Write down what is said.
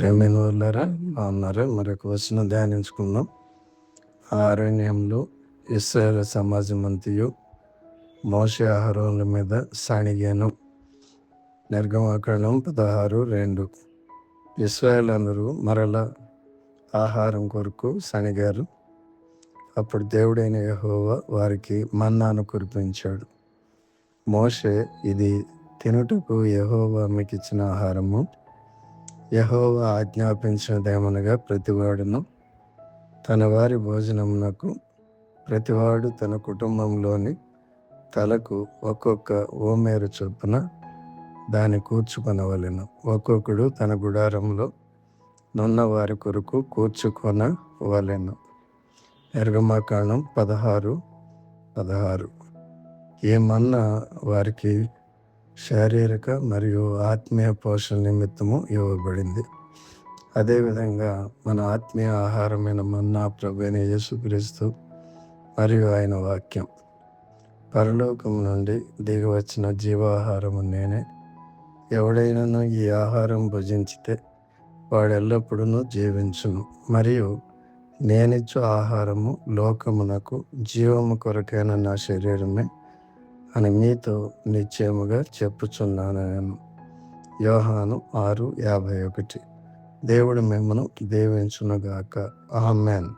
ప్రేమైన వాళ్ళారా బాగున్నారా? మరొక వచనం ధ్యానించుకుందాం. ఆ అరణ్యంలో ఇశ్రాయేలు సమాజమంతయు మోషే అహరోనుల మీద సణిగాను. నిర్గమకాండం 16:2. ఇశ్రాయేలు మరల ఆహారం కొరకు సణిగారు. అప్పుడు దేవుడైన యెహోవా వారికి మన్నాను కురిపించాడు. మోషే, ఇది తినుటకు యెహోవా మీకు ఇచ్చిన ఆహారము. యెహోవా ఆజ్ఞాపించినదేమనగా, ప్రతివాడును తన వారి భోజనమునకు ప్రతివాడు తన కుటుంబంలోని తలకు ఒక్కొక్క ఓమేరు చొప్పున దాన్ని కూర్చుకొనవలెను. ఒక్కొక్కడు తన గుడారంలో నున్న వారి కొరకు కూర్చుకొనవలెను. నిర్గమకాండం 16:16. ఈ మన్నా వారికి శారీరక మరియు ఆత్మీయ పోషణ నిమిత్తము ఇవ్వబడింది. అదేవిధంగా మన ఆత్మీయ ఆహారమైన మన్నా ప్రభువైన యేసుక్రీస్తు మరియు ఆయన వాక్యం. పరలోకం నుండి దిగివచ్చిన జీవాహారము నేనే. ఎవడైనను ఈ ఆహారం భుజించితే వాడు ఎల్లప్పుడూ జీవించును. మరియు నేనిచ్చు ఆహారము లోకమునకు జీవము కొరకైన నా శరీరమే అని మీతో నిశ్చయముగా చెప్పుచున్నాను నేను. యోహాను 6:51. దేవుడు మిమ్మను దీవించునుగాక. ఆమేన్.